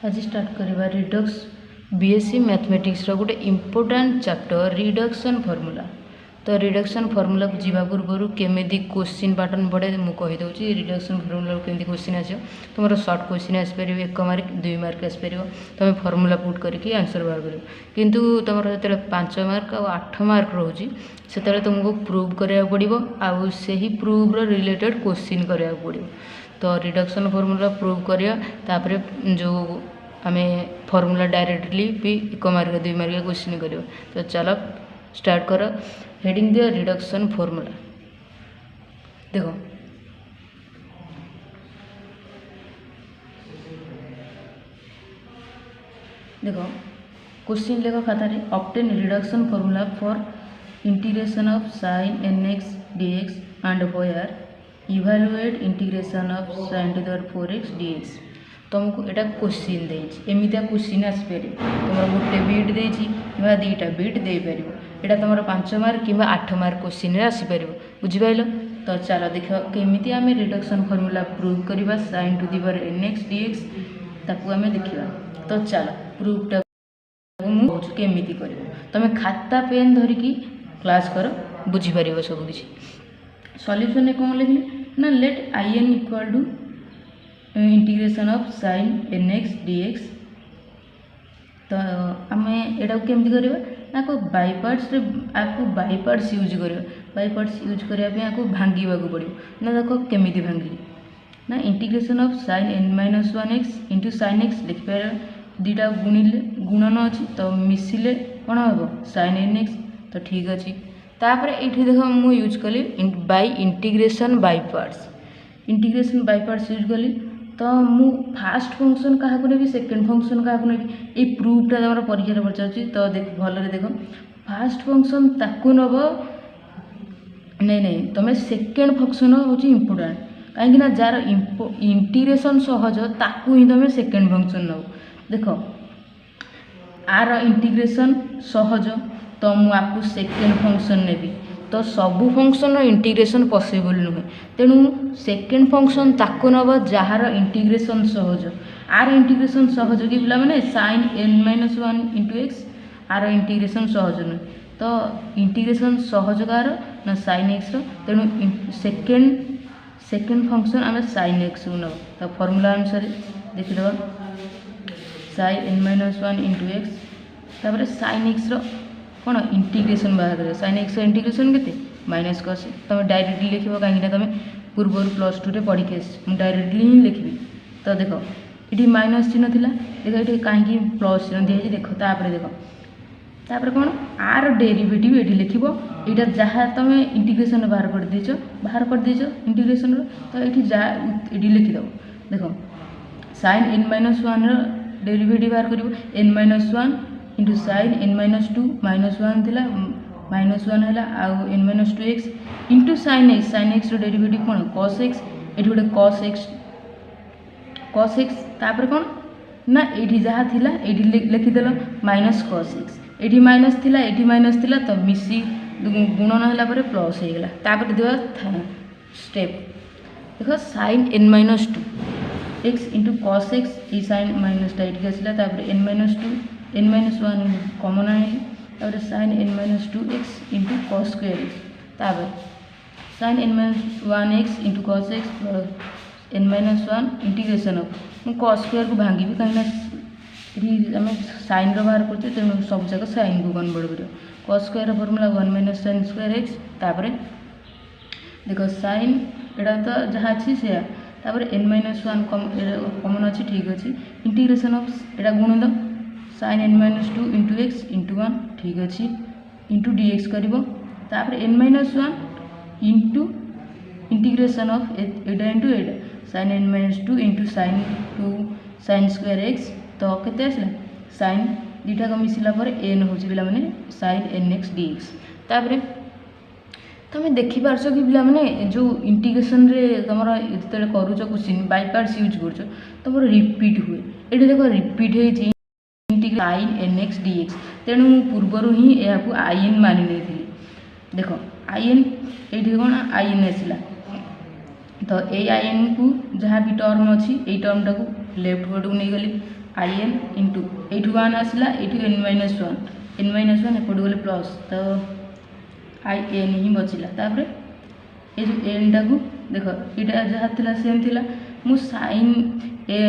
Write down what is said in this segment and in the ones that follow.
आज स्टार्ट करवा Redux BSc mathematics गोटे इम्पोर्टाट चैप्टर रिडक्शन फॉर्मूला। तो रिडक्शन फॉर्मूला को जीवा पूर्व केमी क्वेश्चन पैटर्न पढ़े मुझे कहीदे रिडक्शन फॉर्मूला केमी क्वेश्चन आस तुम सर्ट क्वेश्चन आसपर 1 मार्क 2 मार्क आसपर तुम फॉर्मूला पुट करके आंसर बाहर कर किंतु तुम जो 5 मार्क और 8 मार्क रोचे से तुमको प्रूव करा पड़ो आउ से ही प्रूव्र रिलेटेड क्वेश्चन करा पड़ो। तो रिडक्शन फॉर्मूला प्रूव करा जो आम फॉर्मूला डायरेक्टली भी 1 मार्क 2 मार्क क्वेश्चन कर। तो चलो स्टार्ट कर हेडिंग दिया रिडक्शन फॉर्मूला। देखो देखो क्वेश्चन लेखो खाता रे obtain reduction formula for integration of sin nx dx and where evaluate integration of sin to the power 4x dx। तुमको एटा क्वेश्चन देछि एमितिया क्वेश्चन आसपे तुम गोटे बिट देछि कि दुईटा बिट दे पारिबो एटा तुम 5 मार्क कि 8 मार्क क्वेश्चन रे आसी पारिबो बुझिपाइलो। तो चलो देख केमिति आमे रिडक्शन फॉर्मूला प्रूव करबा sin to the power nx dx ताकू आमे देखिबा। तो चलो प्रूफटा केमिति करबो तुम खाता पेन धरिकी क्लास कर बुझी पारिबो सब किछि। सॉल्यूशन ने कोन लिखली ना let in equal to integration of sin nx dx। तो आम एटा केमती करबा ना को बाय पार्ट्स रे आपको बाय पार्ट्स यूज करबा बाय पार्ट्स यूज करबा पे आपको भांगीबा को पड़ो ना देखो केमिति भांगी ना integration of sin n-1x into sin x लिख पार दुटा गुणिले गुणन अच्छी तो मिसिले कौन हम sin nx। तो ठीक अच्छे तापर ये देख मु यूज कली bye integration by parts integration by parts use कली। तो मु फास्ट फंक्शन क्या नेबी सेकेंड फंक्शन क्या नेबी ये प्रूफटा तुम परीक्षा पचार। तो देख भल देख फास्ट फंक्शन ताकू नब नहीं नहीं तुम सेकेंड फंक्शन हूँ इम्पोर्टाट कहीं जार इंटीग्रेशन सहज ताकू ही तुम सेकेंड फंक्शन नब। देख आर इंटीग्रेशन सहज तो मुझे सेकेंड फंक्शन नेबी तो सबू फंक्शन इंटीग्रेशन पॉसिबल नुहे तेणु सेकेंड फंक्शन ताकू नब जार इंटीग्रेशन सहज आर इंटीग्रेशन सहज कि पिला माने sin n-1 into x आर इंटीग्रेशन सहज नुहे तो इंटीग्रेशन सहज कार ना sin x तेणु सेकेंड फंक्शन आम sin x को नब। तो फॉर्मूला अनुसार देखिद sin n-1 into x तापर sin x कौन इंटीग्रेशन बाहर कर sin x इंटीग्रेशन के माइनस कस तुम डायरेक्टली लिख कहीं तुम पूर्व +2 रे पढ़ी मुझे डायरेक्टली ही लिखी। तो देख ये माइनस चिन्ह थिला देख ये कहीं प्लस चिन्ह दिखाई देख देख कौन आर डेरिवेटिव ये लिख यहाँ जहाँ तुम इंटीग्रेशन बाहर कर देच इंटीग्रेशन तो ये लिखिदेव। देख sin n-1 डेरिवेटिव बाहर कर n-1 इंटू sin n-2 -1 थिला -1 है आउ n-2x into sin x derivative कौन cos x ये गोटे cos x तापर कौन ना ये जहाँ थिला ये लिखिदेल माइनस cos x ये माइनस थिला तो मिसी गुणन है प्लस हो गला तापर देवा स्टेप देख sin n-2 x into cos x ये sin माइनसटा ये आसला n-2 n-1 कमन आने sin n-2x into cos square x तापर sin n-1x into cos x plus n-1 integration of cos square को भांगी कहीं आम sin बाहर करते तेणु सब जाक sin को कन्वर्ट कर cos square formula 1 - sin square x तापर देख sin एटा तो जहाँ अच्छी से तापर n-1 कमन अच्छी ठीक अच्छे इंटीग्रेशन ऑफ एटा गुण the sin n-2 into x into 1 ठीक अच्छे इंटू dx कर n-1 into integration of Etah into Etah sin n-2 into sin square x तो केते आसला sin दुटा को मिसला n हो पे sin nx dx। तापर तुम देखिपार कि पिला माने जो इंटीग्रेशन रे तुम जो करुच क्वेश्चन बाय पार्ट्स यूज कर तुम रिपीट हुए ये देख रिपीट है sin nx dx तेणु पूर्वर ही यहाँ in मानि नहीं देख in ये कौन in आसला तो ये in को जहाँ भी टर्म अच्छी ये टर्मटा को लेफ्ट पट को नहीं गली आई एन इंटू एठू वन आसला एठू एन माइनस वन एपट गले प्लस तो आई एन ही बचला तापर ये जो एन टाकू देख यहाँ जहाँ थी सेम थी मु साइन ए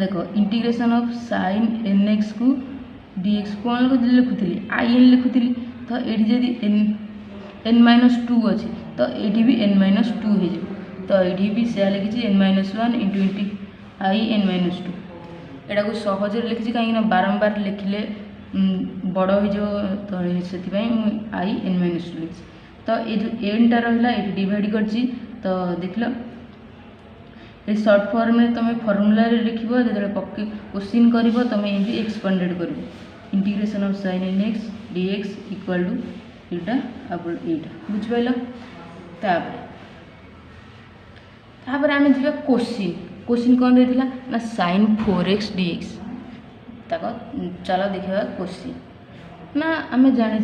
देख integration of sine n x को dx कौन लिखुली आई एन लिखुली तो ये जदि एन माइनस टू अच्छी तो ये भी एन माइनस टू हो तो ये भी से लिखी n minus one into I n minus two यहाँ को सहज लिखी कहीं बारंबार लिखिले बड़ हो तो से आई एन माइनस टू लिखी तो ये जो एन टा रहा ये डिवाइड कर तो देख लो ये सर्ट फॉर्म में तुम फर्मूला लिख जो पक्के क्वेश्चन कर तुम ये एक्सपेंडेड कर integration of sine n x dx equal to यहाँ आप यहाँ बुझिपाल तापर आम जा क्वेश्चन कौन देता ना साइन 4x dx ताको चलो देखा क्वेश्चन ना आम जाने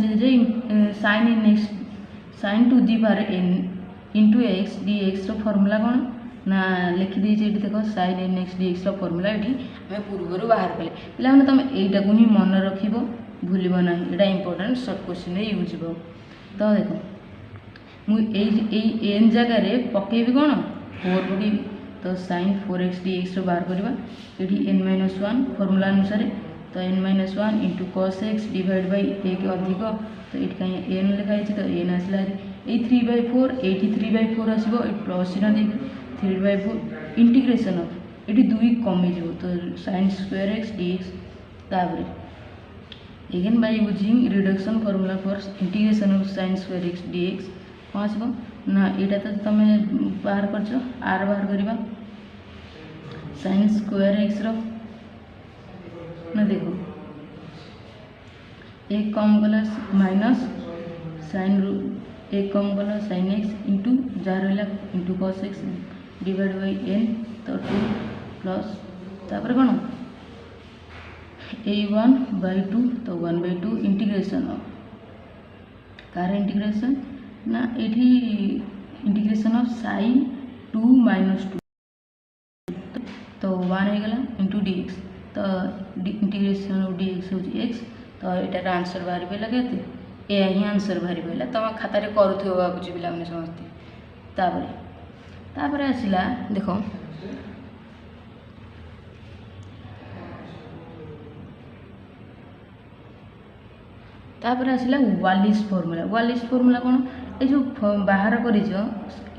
sine n x sine to the power n into x dx formula कौन ना लिखिदी ये देख sine n x dx formula ये आम पूर्वर बाहर कले पे तुम यहीटा को ही मन रख भूल ना यहाँ इंपोर्टेंट सर्ट क्वेश्चन यूज हो तो देख मुझे एन जगार पकईबी कौन 4 पकईबी तो साइन 4x dx बाहर करवा ये एन माइनस वन फर्मूला अनुसार तो n minus one into cos x divide by एक अधिक तो ये कहीं एन लिखाई तो एन आसला ये 3/4 ये 3/4 आसो प्लस चिन्ह दे 3/4 इंटीग्रेशन ऑफ ये 2 कमिज तो साइन स्क्वायर एक्स dx तापर again by using reduction formula for integration of sin square x dx कौन आसो ना यहाँ तो तुम बाहर कर आर बाहर करवा sin square x ना देखो एक कम गला माइनस साइन एक कम गला साइन एक्स इंटू जहाँ रहा into cos x divide by n तो 2 प्लस तापर कौन a1/2 तो 1/2 इंटीग्रेशन कार इंटीग्रेशन ना ये इंटीग्रेशन ऑफ साइन 2 माइनस 2 तो 1 हो गला इंटू dx तो इंटीग्रेशन ऑफ dx हो x तो यार आंसर बाहर पड़ा के या ही आंसर बाहर पड़ा तुम खातार करूँ भाजी पे समस्ते तापर आसला देख तापर आसला वालिस फर्मूला कौन ये जो बाहर कर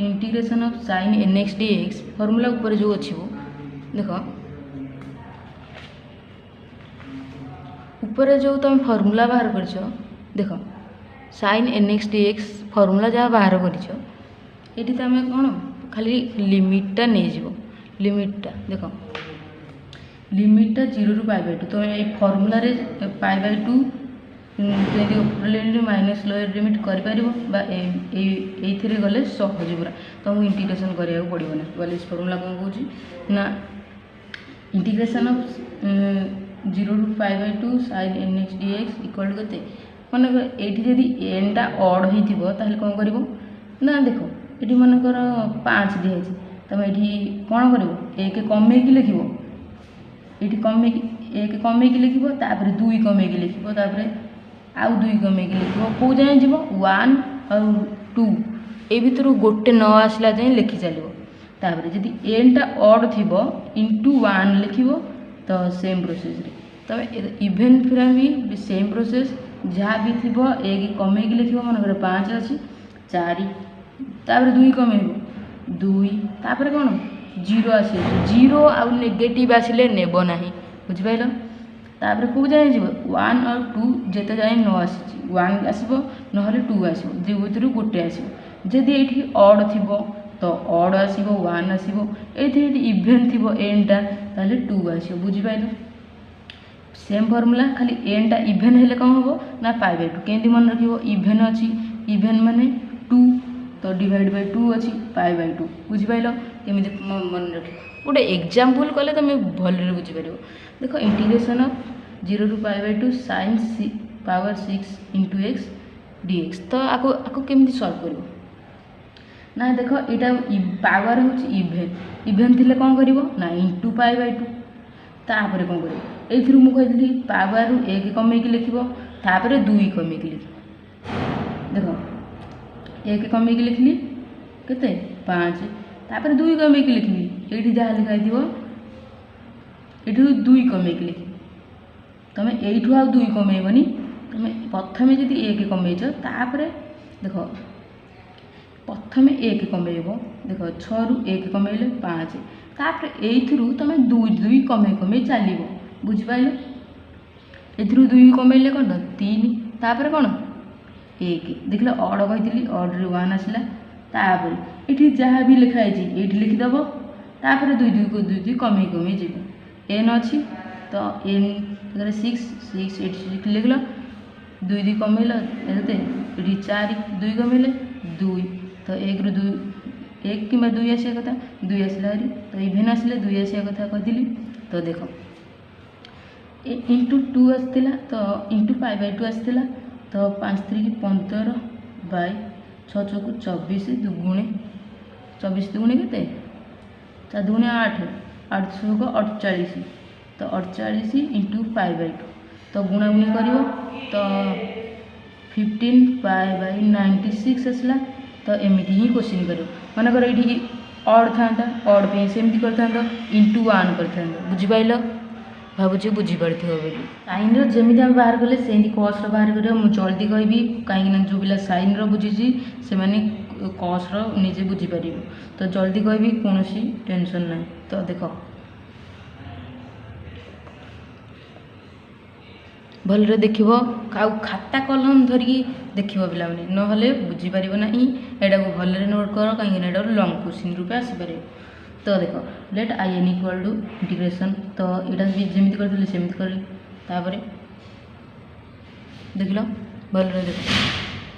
integration of sine n x dx formula ऊपर जो अच्छी देख ऊपर जो तुम फर्मूला बाहर कर देख sine n x dx formula जहाँ बाहर कर ये तुम कौन खाली लिमिटा नहीं लिमिटा देख लिमिटा 0 ରୁ π/2 तो ये फर्मूला π/2 माइनस लोअर लिमिट कर गले सहज पूरा तुमको इंटीग्रेशन करा पड़ो ना वालिस फर्मूला कौन कौन ना इंटीग्रेशन ऑफ 0 ରୁ π/2 sine n x dx equal to के मन ये जदि एन टा अड होता कौन कर ना देख ये मनकर 5 दिखाई तुम ये कौन कर एक कमे लिख ये कमे एक कमे लिख 2 कमे लिख आउ 2 कमे लिख कौ जाए जीव 1 और 2 ए भर गोटे न आसला जाए लिखि चलो तापर जदि एन टा अड थी इंटू 1 लिख तो सेम प्रोसेस तुम इभेन फिर भी सेम प्रोसेस जहाँ भी थी एक कमे लिख मन 5 अच्छी 4 तापर 2 कमे 2 तापर कौन 0 आस 0 आउ नेगेटिव आसिले नेब ना बुझिपाल तापर कौ जाए जीव 1 और 2 जिते जाए न आसी 1 आसो ना 2 आसो जो भर गोटे आसो जदि ये अड थी तो अड आसो 1 आसो ये इभेन थी एन टा 2 आसो बुझिपाल सेम फर्मूला खाली एन टा इभेन हेले कौन हम ना π/2 केमती मन रख इभेन अच्छी इभेन माने 2 तो डिवाइड बाय 2 अच्छी π/2 बुझिपाल केमी मन रख गोटे एग्जाम्पल कले तुम भल बुझीपर देख इंटीग्रेशन ऑफ 0 ରୁ π/2 sine power 6 into x dx तो आपको केमी सल्व कर ना देख यहाँ पावर हूँ इभेन इभेन थी कौन कर ना इंटू π/2 तापर कौन कर ये मुझे पावर रु 1 कमेकी लिख तापर 2 कमेकी लिख देख 1 कमेकी लिखली केते 5 तापर 2 कमेकी लिखली ये जहाँ लिखाई ये 2 कमेकी लिख तुम यू आ 2 कमेबनी तुम प्रथम जब 1 कमेच तापर देख प्रथम 1 कमेब देख 6 रु 1 कमेले 5 तापर यू तुम 2 कमे कमे चलो बुझिपाल एथरू 2 कमेले कौन 3 तापर कौन 1 देख अड कही अड्रे 1 आसला तापर ये जहाँ भी लिखाई ये लिखिदेव तापर 2 2 को 2 2 कमे कमे जीव एन अच्छी तो एन 6 6 8 लिख 2 2 कमेल ये 4 2 कमेले 2 तो 1 रु 2 1 कि 2 आसा कथा 2 आसला तो इभेन आसले 2 आसा कथा कही तो देख इंटू 2 आसला तो इंटू पाई बाय 2 आसला तो 5 3 15 बाय 6 चौक 24 दुगुणे 24 दुगुणे के 4 दुगुणे 8 8 चौक 48 तो 48 इंटू पाई बाय 2 तो गुणागुणी कर तो 15 पाई बाय 96 आसला तो एमती ही क्वेश्चन कर मनकर ये अड था अड पे सेमती कर इंटू 1 कर बुझिपाल भावुँ बुझीपार बोली साइन रमी आम बाहर कले से कस बाहर कर जल्दी कहबी कहीं जो पिला साइन रुझी से कस निजे बुझीपार तो जल्दी कहबी कौन टेंशन ना तो देख भलरे देख खाता कलम धरिकी देख पिला ना बुझीपार ना यहाँ को भलरे नोट कर कहीं लंग क्वेश्चन रूपे आसपार तो देख let I n equal to integration तो यहाँ भी जमी करी सेमती कर देख लो भलरे देख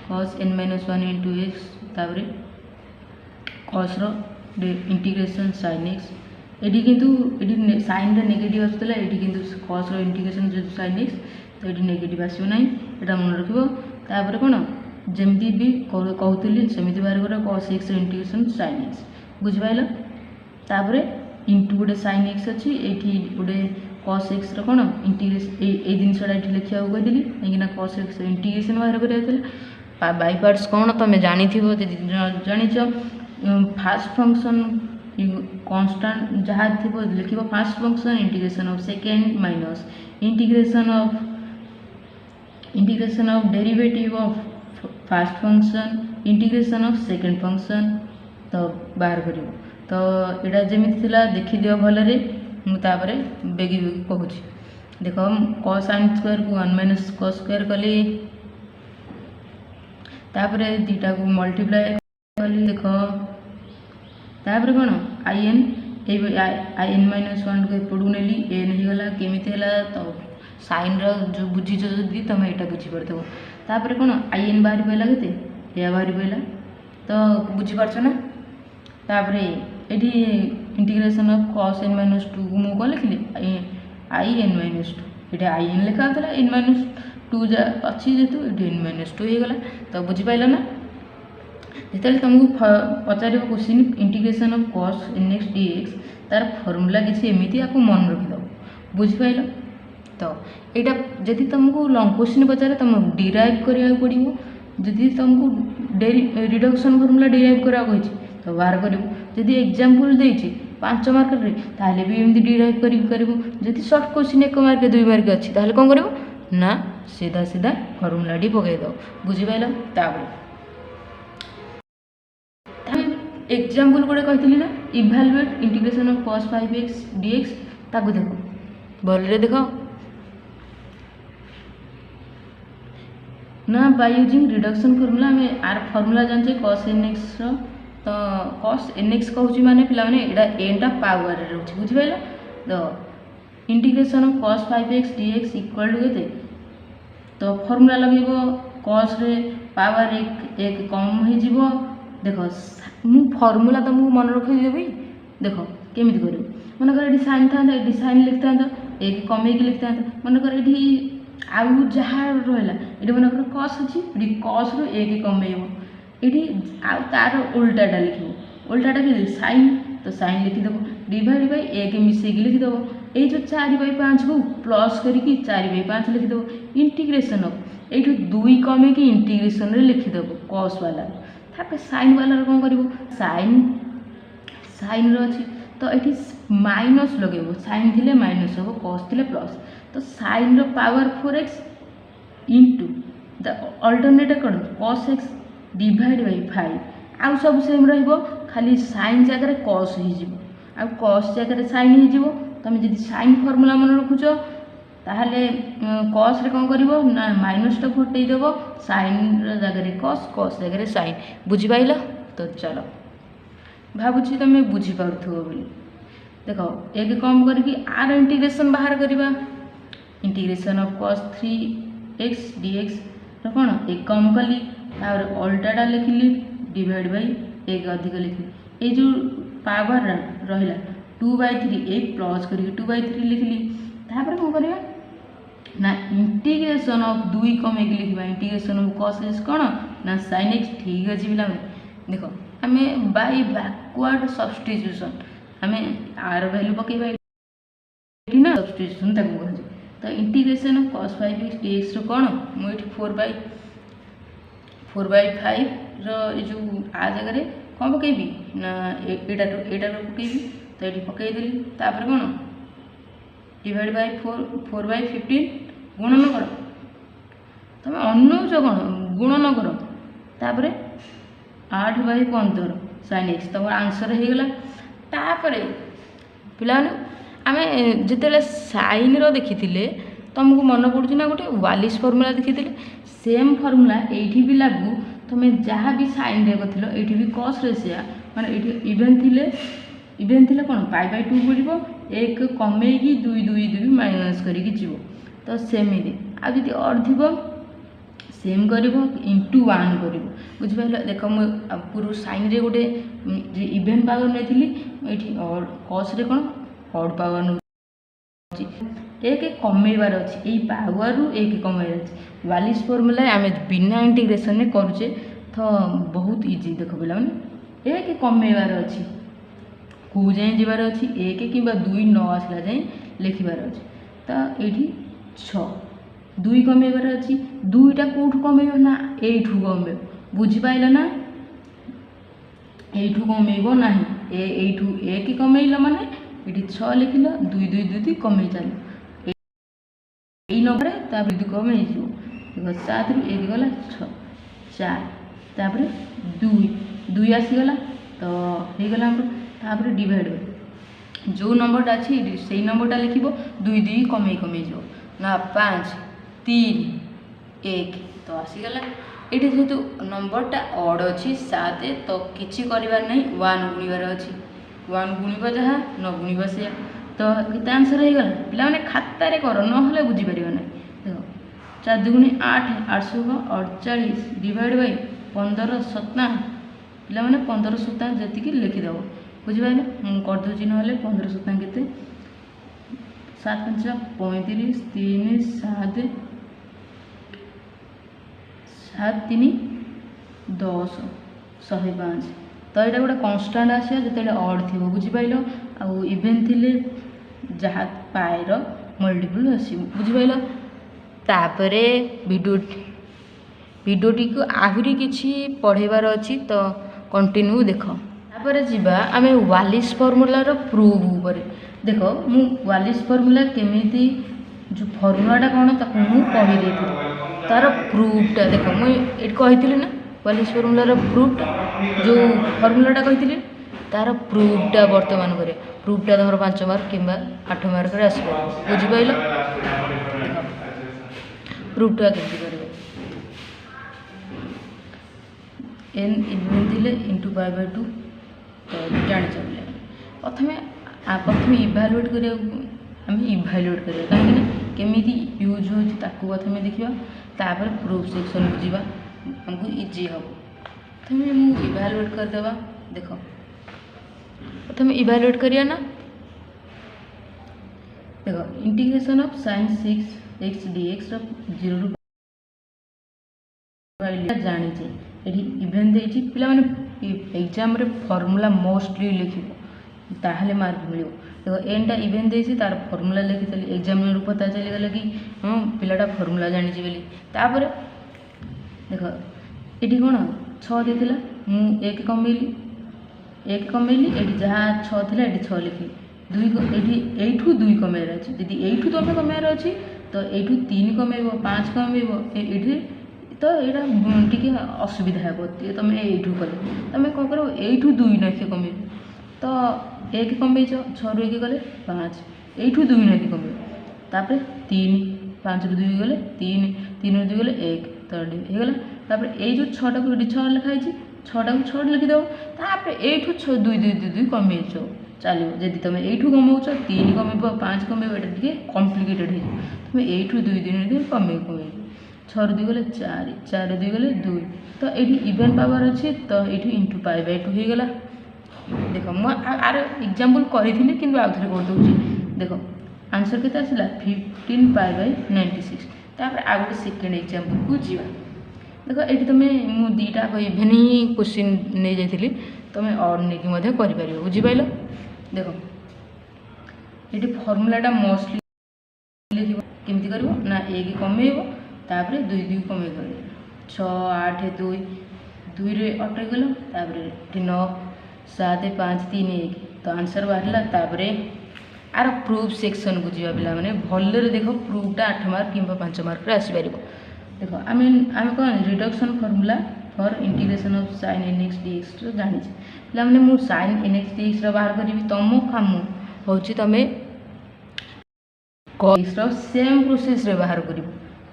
cos n - 1 इंटू एक्स तापर cos इंटीग्रेशन sin x ये किंतु ये साइन नेगेटिव आसला ये कि cos इंटीग्रेशन जो sin x तो ये नेगेटिव आसो ना यहाँ मन रखिए कौन जमी भी कहती सेमती बाहर कर cos x integration sin x बुझिपाल तापर इंटू गोटे sin x अच्छी ये गोटे cos x कौन इंटीग्रेशन ये जिनसा ये लिखा कही कहीं cos x इंटीग्रेशन बाहर कर बाय पार्ट्स कौन तुम जानी जानिच फास्ट फंक्शन कांस्टेंट जहाँ थी लिख fast function integration of second minus integration of derivative of fast function integration of second function तो बाहर कर तो यहाँ जमी देखी दियो भलरे मुझे बेगी बेगी कहूँ देख cos sin स्क्वायर को 1 - cos स्क्वायर कली तापर दीटा को मल्टीप्लाई कली देख तापर कौन आई एन -1 को एपटू नेली एन होगला केमी तो साइन रो बुझीच जदि तुम यहाँ बुझीपार तापर कौन आई एन बाहरी पाला के या बाहरी पाला तो बुझीपार ना तापर ये इंटीग्रेशन ऑफ cos n - 2 को मुझे कौन लिखली आई n - 2 ये आई एन लिखा था n - 2 अच्छी जेहतु ये n - 2 होगला तो बुझीपाल ना जिते तुमको पचार question integration of cos nx dx तार फर्मूला किसी एमती आपको मन रखिद बुझीपाल तो यहाँ जदि तुमको लंग क्वेश्चन पचारे तुम डिराइव करा पड़ो जदि तुमको रिडक्शन फर्मूला डिराइव करा तो बाहर कर जदि एग्जाम्पल देती 5 मार्क ताहले भी एमती डिराइव कर सर्ट क्वेश्चन 1 मार्क 2 मार्क अच्छी ताहले कौन कर ना सीधा सीधा फर्मूला टी पकईद बुझीपाल एग्जाम्पल गोटे कही ना evaluate integration of cos 5x dx ताकू देख भलरे देख ना बाय यूजिंग रिडक्शन फर्मूला आम आर फर्मूला जानते cos nx तो cos nx कहूँ माने पिला माने एटा एनटा पावर रोचे बुझिपाल तो integration of cos 5x dx equal to केते तो फर्मूला लगेबो cos रे पावर एक कम हो जिवो देख मु फर्मूला तुमको मन रखी देबी देख केमिति करू मनकर ये साइन था ये साइन लिखता एक कमेकी लिखता मनकर ये आउ जहाँ रहा ये मनकर cos अच्छी ये cos रू 1 कमेब ये आउ तार उल्टाटा लिख उल्टाटा कि साइन तो साइन लिखिदेव डिवाइड बाय 1 मिसेक लिखिदेव ये जो 4/5 को प्लस करके 4/5 लिखिदेव इंटीग्रेशन ऑफ ये 2 कमे कि इंटीग्रेशन रे लिखिदेव कॉस वाला तापर साइन वाला कौन कर साइन अच्छी तो ये माइनस लगे साइन थिले माइनस हम कॉस थिले प्लस तो sine power 4x into the alternative कौन कॉस x डिवाइड बाय 5 आउ सब सेम रहिबो खाली साइन जगह कॉस हो कॉस जगह साइन हो तुम जब साइन फर्मूला मन रखुच ताहले कॉस रे कौन करिवो ना माइनस टा हटेदेव साइन जगह कॉस कॉस जगह साइन बुझी पाइल तो चलो भावुची तुम बुझीपार्थो बोली देख एक कम करके आर इंटीग्रेशन बाहर करवा integration of cos 3x dx कौन एक कम कली और अल्टाटा लिखिली डिवाइड बाई एक अधिक लिखिली ये जो पावर रहा 2/3 एक प्लस करके 2/3 लिखिली तापर कौन करवा ना इंटीग्रेशन ऑफ 2 कम एक लिखा इंटीग्रेशन ऑफ cos x कौन ना sin x ठीक अच्छे पिला देख आम बाय बैकवर्ड सब्स्टिट्यूशन आम आर वैल्यू पकेबा ना सब्स्टिट्यूशन ताको कह तो integration of cos 5x dx रो कौन मुझे 4/5 रो आ जगह कौन पकेबी ना एटा पकेबी तो ये पकईदेली तापर कौन डिवाइड बाय 4/15 गुणन कर तुम अनुच कौन गुणन कर तापर 8/15 sin x तुम आंसर हो गला तापर पिला आम जिते साइन देखी तुमको मन पड़ू ना गोटे वालिस फर्मूला देखी सेम फर्मूला ये भी लागू तुम्हें जहाँ भी साइन देखो ये भी कस रेसिया मैंने ये इवेन थी कौन π/2 पड़ो एक कमे 2 माइनस करके जीव तो सेमती आदि और थी सेम कर इंटू 1 कर बुझिपाल देख मुझे पूर्व साइन रे गोटे इवेन पावर नहीं कस रे कौन ऑड पावर नौ एक कमेबार अच्छी यही पावर रु एक कमेबार अच्छी वालिस फर्मूला आम बिना इंटीग्रेशन में करुचे तो बहुत इजी देख पे एक कमेबार अच्छी कौ जाए जीवार अच्छी एक कि 2 न आसला जाए लिखबार अच्छे तो ये 6 2 कमेबार अच्छी 2टा कौटू कमेब ना यू कमे बुझिपाल ना यू कमेब ना यू एक कमेल माने ये 6 लिखिल 2 2 2 कमे चल यही नंबर तापर 2 कमे देखो 7 रु 1 गला 6 4 तापर 2 आसीगला तो हो गला तापर डिवाइड जो नंबरटा अच्छी से नंबरटा लिख 2 2 कमे कमे जो ना 5 3 1 तो आसीगला ये जेहेतु नंबरटा ऑड अच्छी 7 तो किसी करार नहीं 1 गुणिबार अच्छी 1 गुणिब जहाँ न गुणिब से तो केते आंसर हो गला पिला माने खाता रे कर न बुझीपार ना देखो 4 2 8 848 डिवाइड बाई 15 7 पिला माने 15 7 जी लिखिदेव बुझिपारे मुझे करदे ना 15 7 के 7 5 35 3 7 7 3 10 105 तो यहाँ गोटे कन्स्टाट आसा जो ऑड थी बुझिपाल आउ इवेन थी जहाँ पाएर मल्टीपल आस बुझिपाल तापर भिडियोटी को आहरी किसी पढ़ेबार अच्छी तो कंटिन्यू देख तापर जीवा आम वालिस फर्मूलार प्रूफ उपर देख मु वालिस फर्मूला केमिति जो फर्मूलाटा कौन ताको मु कहीदे तार प्रूफटा देख मुझे कही ना वालिस फर्मूलार प्रूफटा जो फर्मूलाटा कही तार प्रूफटा वर्तमान कर प्रूफटा धर 5 मार्क कि 8 मार्क आस बुझिपाल प्रूफटा केमती करेंगे एन इवेन इंटू π/2 तो जानी चाहिए प्रथम इभालुएट कर इभालुएट कर कहीं केमी यूज हो प्रथम देखा तापर प्रूफ सेक्शन को जीवा हमको इजी हम प्रथम मुझे इभालुएट करदे देख प्रथम इभालुएट करिया ना देख integration of sin 6x dx 0 रू जानी ये इवेन देखिए पिला माने एग्जाम रे फॉर्मूला मोस्टली लिख ताहले मार्क मिल देखो एनटा इवेन देसी तार फर्मूला लिखी चली एग्जामिनर पता चलीगला कि हाँ पिलाटा फर्मूला जानी बोली तापर देख ये कौन 6 देता मु 1 कमेली 1 कमेली ये जहाँ 6 थी ये 6 लिखी 2 एठू 2 कमेयर अच्छे जदि एठू तुम कमेयर अच्छी तो एठू 3 कमेब 5 कमेब ये तो यहाँ टी असुविधा हे तुम यू कले तुम कौन कर यू 2 नाखे कमेब तो 1 कमेच 6 रू 1 गले 5 यू 2 नाखे कमेब तापर 3 5 रू 2 गले 3 3 रू 2 गले 1 तो होगा तापर ये जो 6टा को 6 लिखाई 6टा को 6 लिखिदेव तापर यू 6 2 2 2 2 कमेच चलो जदि तुम यू कमाउच 3 कमेब 5 कमेब ये कम्प्लिकेटेड हो तुम यू 2 2 कमे कमे 6 रू 2 गले 4 4 रू 2 गले 2 तो ये इवेन पावर अच्छी तो ये इंटू पाई बाय 2 हो गला देख मुझे एग्जाम्पल करी कि आउ थे करदे देख आंसर के 15 पाई बाय 96 तापर आ गए सेकेंड एग्जाम्पल को जी देख ये तुम मु दीटा इवेन ही क्वेश्चन नहीं जाइली तुम और नहीं कर बुझीपाल देख ये फर्मूलाटा मोस्टली लिख केमती कर ना 1 कमेब तापर 2 2 कमे 6 8 2 2 रे अटक गल तापर 9 7 5 3 1 तो आंसर बाहर तापर आर प्रूफ सेक्शन को जीवा पिला माने भल्ले देख प्रूफटा 8 मार्क कि 5 मार्क आसपार देख आम कौन reduction formula for integration of sin nx dx जानी पिला माने मु sin nx dx बाहर करी तुम काम हूँ तुम cos सेम प्रोसेस रे बाहर कर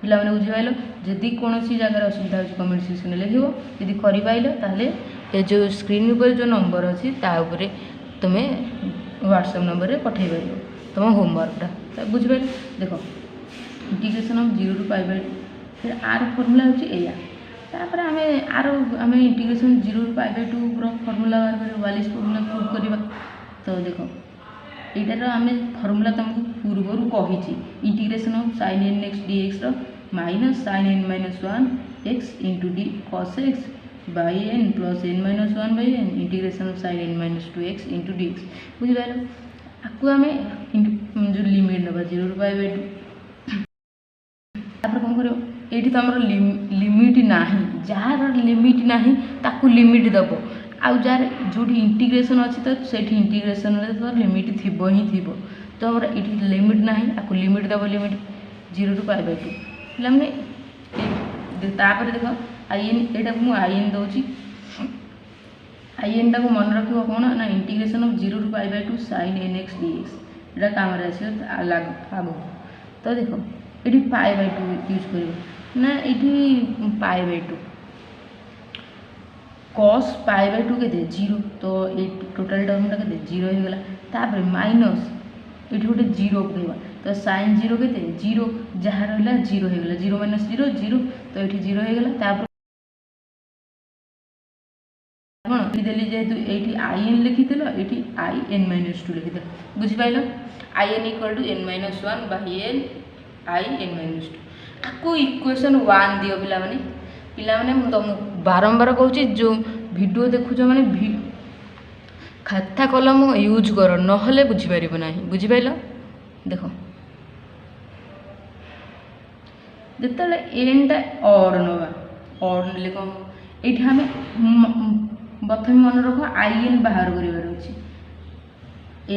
पिला माने बुझीपाल जदि कौन जगह असुविधा हो कमेंट सेक्शन में लिख जदि कर ताले ये जो स्क्रीन ऊपर जो नंबर अच्छी ताऊपर तुम्हें व्हाट्सएप नंबर रे पठे पार तुम होमवर्कटा बुझीपाल देख इंटीग्रेशन ऑफ 0 रू पाई बाय फिर आर फर्मूला होपर आम आर आम इंटीग्रेशन 0 रू पाई बाय 2 फर्मूला बाहर कर वालिस फर्मूला प्रूव करवा तो देख यार आम फर्मूला तुमको पूर्वर कही integration of sin nx dx minus sin n - 1 x into d cos x by n plus n - 1 by n integration of sin n - 2x into d x बुझीपाल आपको आम जो लिमिट ना 0 रू पाई बाय 2 कौन कर ये तुम लिमिट ना जार लिमिट ना ताकू लिमिट दब आउ जार जो इंटीग्रेशन अच्छी तो से इंटीग्रेशन तो लिमिट थी ही थी तो ये लिमिट ना आपको लिमिट दब लिमिट 0 रू पाई बाय 2 पे तापर देख आई एन यहाँ मुझे आई एन दूसरी आई एन टाक मन रख कौन ना इंटीग्रेशन ऑफ 0 रू pi by 2 sin nx dx यहाँ कम आग तो देख ये पाई बाय 2 यूज कर ना ये pi by 2 cos pi by 2 के 0 तो ये टोटाल टर्मटा के 0 हो गला तापर माइनस ये गोटे 0 पकेबा तो sin 0 के 0 जहाँ रहा 0 हो गला 0 - 0 0 तो ये 0 हो गला तापर कौन देली जेहेतु ये आई एन लिखी ये आई n - 2 लिखी बुझीपाल I n equal to n - 1 by n I n - 2 आपको इक्वेशन 1 दियो पिला माने तुम बारंबार कहूँ जो वीडियो देखुच माने खाता कलम यूज कर नहले बुझीपार ना बुझीपाल देख जिते एनटा और नवा और ने कौन ये आम प्रथम मन रख आई एन बाहर करार अच्छे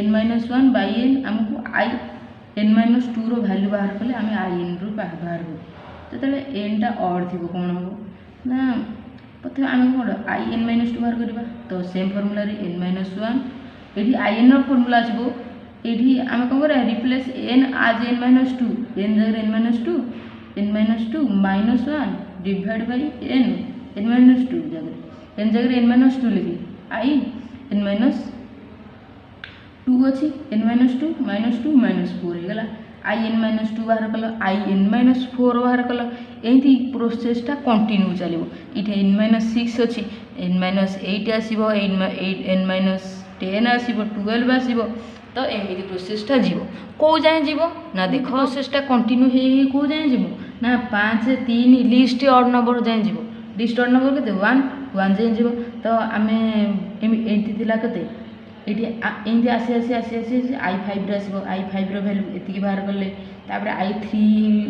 n - 1 बाई n आमको आई n - 2 वैल्यू बाहर कले आम आई एन रू बाहर करूँ जो एनटा और थी कौन हम ना प्रथम आम कौन आई n - 2 बाहर करवा तो सेम फर्मूला n - 1 ये आई एन फर्मूला आसो ये आम कौन कर रिप्लेस n आज n - 2 n जगह n - 2 n - 2 -1 divide by n - 2 जगह n जगह n - 2 लिखी आई n - 2 अच्छी n - 2 -2 -4 हो गला आई n - 2 बाहर कल आई n - 4 बाहर कल यही प्रोसेसटा कंटिन्यू चलो ये n - 6 अच्छी n - 8 आसो n - 10 आसो 12 आसो तो एमती प्रोसेसटा जीव कौ जाए जीव ना देख प्रोसेसटा कंटिन्यू हो कौ जाए जीव ना 5 3 लिस्ट ऑड नंबर जाए जीव लिस्ट ऑड नंबर के 1 1 जाए जीव तो आम एमती के एमती आसी आसी आसी आसी I5 आसो I5 भैल्यू एति बाहर कले I3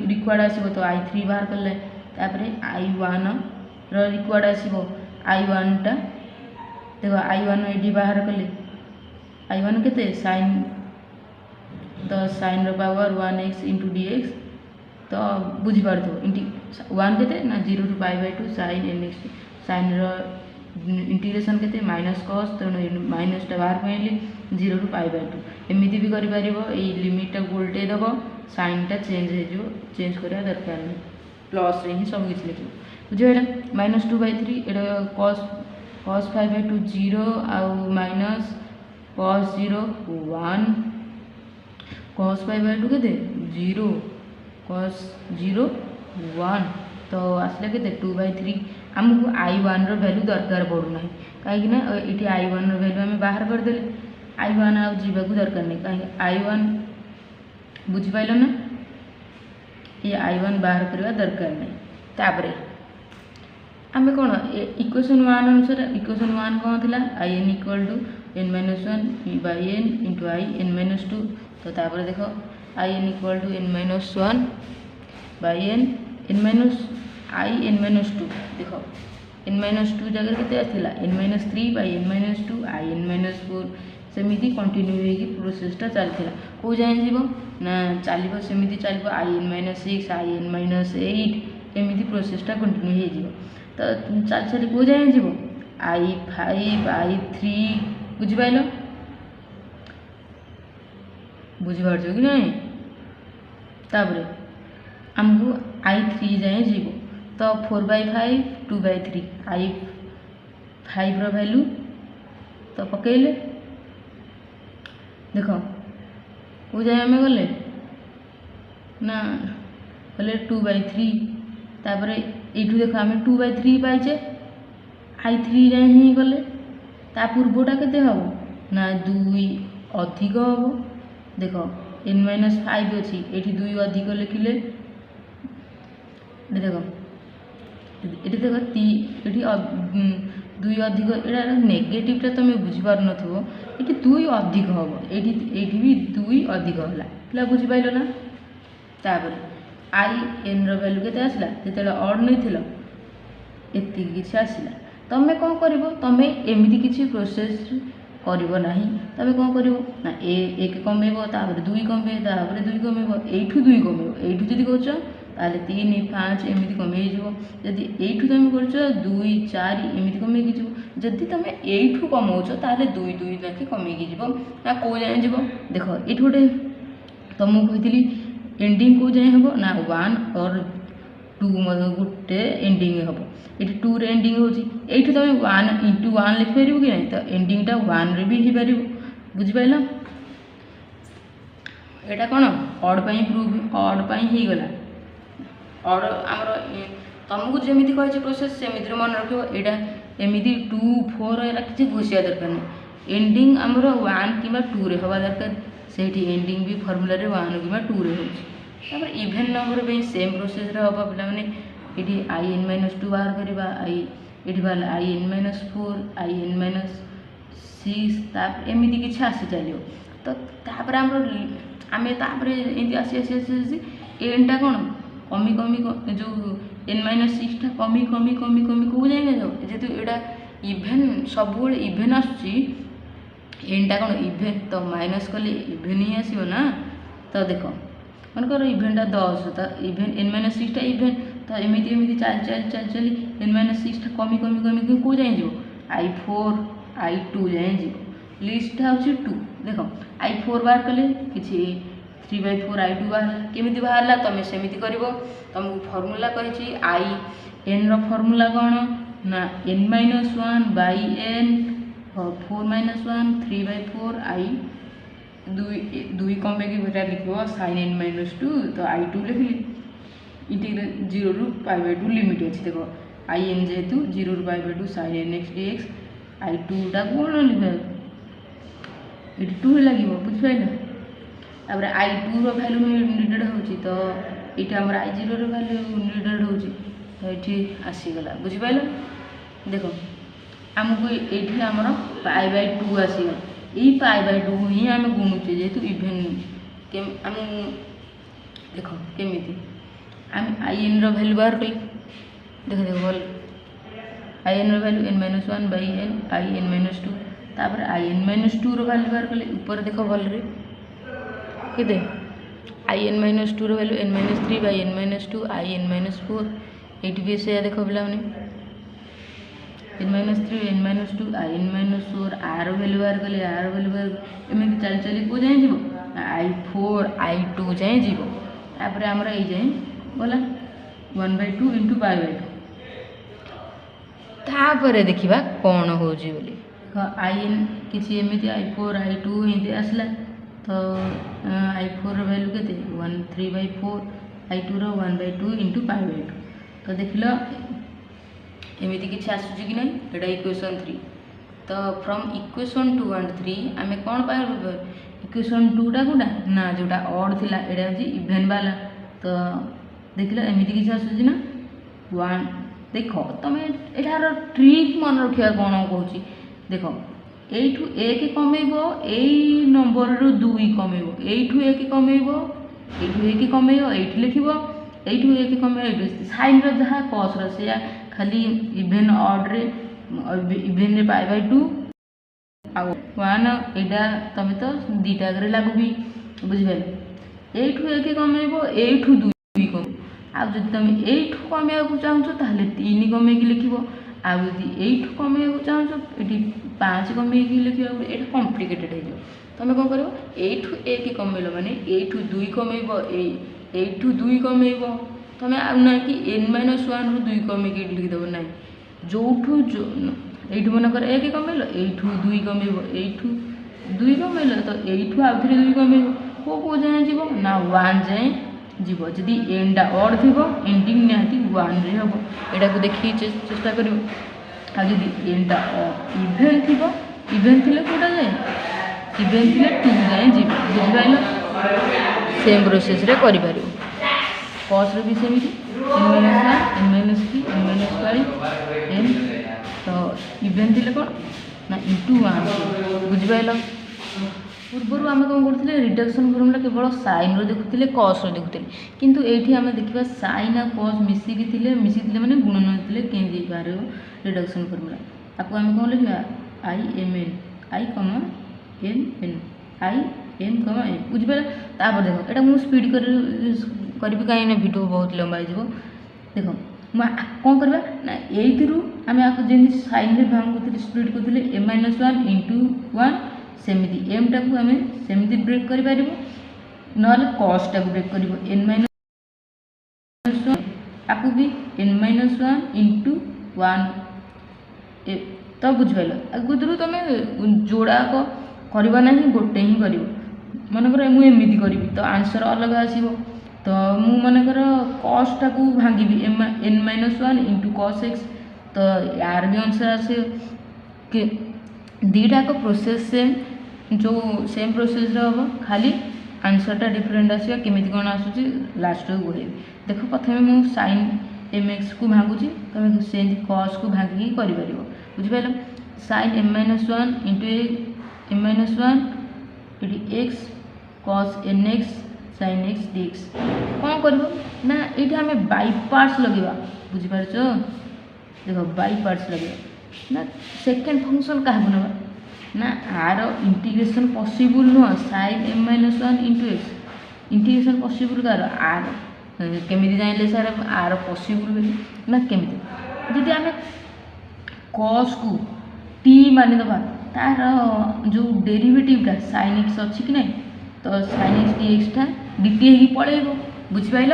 रिक्वायर्ड आसो तो I3 बाहर कले I1 रिक्वायर्ड आसो I1 टा देखो I1 ये बाहर कले I1 केते साइन तो sine power 1x into dx तो बुझी पारथो 1 केते ना 0 to π/2 sin nx sine integration केते माइनस cos तो माइनस टा बाहर पइली 0 to π/2 एमिति भी करि परिबो ए लिमिट टा उल्टे दबो साइन टा चेंज हे जो चेंज करिया दरकार नै प्लस रे ही सब किछ लिखो बुझेला -2/3 एटा cos 5/2 0 आ माइनस cos 0 1 cos 5/2 केते 0 cos 0 1 तो आसले केते 2/3 हमको I1 रो वैल्यू दरकार पड़ना कहीं ना ये I1 रो वैल्यू आम बाहर करदे I1 आ जीवाक दरकार नहीं कहीं I1 बुझी पाइल ना ये I1 बाहर करवा दरकार नहीं तापरे आम कौन इक्वेशन 1 अनुसार इक्वेशन 1 कौन थिला in equal to n-1 by n into I n-2 तो तापरे देखो in equal to n-1 by n I n-2 देखो n-2 जगह केते आथिला n-3 by n-2 I n-4 सेमिति कंटिन्यू होगी प्रोसेसटा चलथिला को जाय जीवो ना चलिबो सेमिति चलिबो I n-6 I n-8 एमिति प्रोसेसटा कंटिन्यू हे जीवो तो चल चली को जाय जीवो I5 I3 बुझि पाइलो बुझि पारछो कि नहीं ताबरे हमको I3 जाए जीवो तो 4/5 2/3 I5 रो वैल्यू तो पकेले देखो वो जाए हमें गले ना गले 2/3 तापरे एठू देखो हमें 2/3 पाइचे I3 जाए ही गले ता पूर्वटा केते हबो ना 2 अधिक हबो देखो n-5 अछि एठी 2 अधिक लिखिले देखो ये देखो ये 2 अधिक एटा नेगेटिव तुम बुझी पार नथबो ये 2 अधिक हम ये भी 2 अधिक है बुझी पाइल ना तापर I n वैल्यू केते आसला जेते ऑड नहीं थिलो एति किछि आसला तमे कोन करबो तमे एमिति किछि प्रोसेस करबो नाही तमे कोन करबो ना एक कमेबो तापर 2 कमे तापर 2 कमेबो एठू 2 कमेबो एठू जदी कहचो ताले 3 5 एमिति कमे जीवो जदी एठू तुम करछो 2 4 एमिति कमे की जीवो जदी तुम एठू कमौछो ताले 2 2 लाके कमे की जीवो ना को जाय जीवो देखो एठू गोटे तुमको कहितली एंडिंग को जाय हबो ना 1 और 2 मतलब गोटे एंडिंग हबो एठी 2 रे एंडिंग होची एठू तुम 1 * 1 लिख परिबो कि नहीं तो एंडिंग टा 1 रे भी ही परिबो बुझि पाइला एटा कोन ऑड पई प्रूफ ऑड पई ही गला और आमर तुमको जमीती कही प्रोसेस सेमिति मन रखो यहाँ एमती 2 4 है किसी घोषिया दरकार नहीं एंडिंग आमर 1 कि 2 रे हवा दरकार से एंडिंग भी फर्मुला 1 कि 2 रे हो इभेन नंबर पे सेम प्रोसेस रे हबा पिला माने एठी I n-2 बाहर करबा एठी बाला I n-4 I n-6 ताप एमिति किछि आसी चलियो तो तापर आमर आमे तापर एंती आसी एंडा कोन कमी कमी जो n-6 टा कमी कमी कमी कमी को जाए ना जेतु एटा इभेन सब इभेन आसुची एंडा कोन इभेन तो माइनस कले इभेन ही आसीबो ना तो देखो मनकर इभेन टा 10 तो इभेन n-6 टा इभेन तो एमिति एमिति चल n-6 टा कमी कमी कमी को जाए जो I4 I2 जाए जीवो लिस्ट होची 2 देखो I4 बार कले किछि 3/4 I2 बाहर केमिति बाहरला तमे सेमिति करिवो तुमको फार्मूला कहिछि I n रो फार्मूला कोन ना n-1 by n 4 - 1 3/4 I 2 कमे की बेटा लिखो sin n-2 तो I2 लिखली इंटीग्रल 0 to π/2 लिमिट अछि देखो I n जेतु 0 to π/2 sin nx dx I2 टा कोन लिखबे एटी 2 लागिवो बुझ पाइला अब I2 रो वैल्यू नीडेड होची तो एटा हमर I0 रो वैल्यू नीडेड होची तो एठी आसी गला बुझि पाइलो देखो हमको एठी हमर π/2 आसी यही π/2 ही आम गुणुचे जेहेतु इभेन आम देख केमी आम in रैल्यू बाहर कले देख देख भल in रैल्यू n-1/n in-2 तापर in-2 रैल्यू बाहर कले ऊपर देख भल रे के in-2 रैल्यू n-3/n-2 in-4 ये भी से देख पे n-3 n-2 in-4 are value बाहर कले आर वैल्यू बाहर एमती चली चली को जाए जीव i4 i2 जाए जीव तापर आमर ये जाए गला 1/2 × π/2 तापर देखा कौन हो in किसी एमती i4 i2 एमती आसला तो i4 वैल्यू के 3/4 i2 1/2 × π/2 तो देख लो एमती किसी आसूँ कि ना यहाँ इक्वेशन 3 तो फ्रॉम इक्वेशन 2 and 3 आम कौन पाए इक्वेशन 2टा कौटा ना जोटा ऑड थिला एटा हूँ इभेन वाला तो देख लो एमती किसी आसूँ ना 1 देख तुम यार ट्रिक मन रखा कौन कहूँ देख यू एक कमेब यही नंबर रु 2 कमेब यू एक कमेब यू एक कमेब ये लिख यू एक कमेब साइन रहा कस रे खाली इभेन ऑड रे इभेन रे π/2 आउ 1 यहाँ तुम तो दीटा लागू भी बुझिपार यू एक कमेब यू 2 कम आउ जब तुम यू कमेवा चाहो ताहले 3 कमेकी लिख आउ यदि यू कमेवा चाहो ये 5 कमेकी लिख ये कम्प्लिकेटेड हो तुम कौन कर यू एक कमेल माने यू 2 कमेब यू 2 कमेब तुम ना कि n-1 रु 2 कमेकी लिखिदेव ना जो यू मनकर एक कमेल यू 2 कमेब यू 2 कमेल तो यू आउ थे 2 कमेब को जाए जीव ना 1 जाए जीव जदि एंडा ऑड थी एंडिंग निहाती 1 रे हम यहाँ को देखिए चेष्टा कर जदि एंडा इभेन थी इभेन थी कौटा जाए इभेन थी 2 जाए जीव बुझिपाल सेम प्रोसेस रे कर कस भी सेमती n-1 n-3 n-5 n तो इभेन थी कौन ना × 1 बुझिपाल पूर्वर आम कौन करते रिडक्शन फर्मुला केवल साइन देखुले कस देखुले किंतु ये आम देखा साइन आ कस मिसिकी माने गुणन होते केंद्र बाहर रिडक्शन फर्मुला आपको आम कौन लिखा i m n i n n बुझिपार तापर देख यहाँ मुझे स्पीड करी कहीं भिडियो बहुत लंबा हो देख कौन करवा ना ये आम आपको जमी साइन में भांगुले स्पीड करूँ m-1 × 1 सेमती एम टाक आम सेमती ब्रेक कर ना कस टाक ब्रेक कर n-1 आपको भी n-1 × 1 तो बुझिपाल आगुरी तुम जोड़ाक करवा ना गोटे ही कर मनकर मुझे करी तो आंसर अलग आसो तो मु मनकर कस टाक भांगी n-1 × cos x तो यार भी आंसर आसे कि दीटाक प्रोसेस सेम जो सेम प्रोसेस हम खाली आंसरटा डिफरेंट आसवा केमी कौन आसूँ लास्ट को गोल देख प्रथम मुझे साइन mx को भांगुची तुम से कस को भांगिकी कर बुझिपाल साइन m-1 × m-1 ये x cos nx sin x dx कौन कर ना ये आम बाई पार्ट्स लगे बुझिपार देख बाई पार्ट्स लगे ना सेकेंड फंक्शन क्या ना ना आर इंटीग्रेशन पॉसिबल नुह sine m-1 × x integration possible कार आर केमी जान सर आर पॉसिबल ना केमी जदि आम कस को टी मानिदबा तार जो डेरिवेटिवटा साइन एक्स अच्छी कि नहीं तो साइन एक्स dx dt ही पलैब बुझिपाल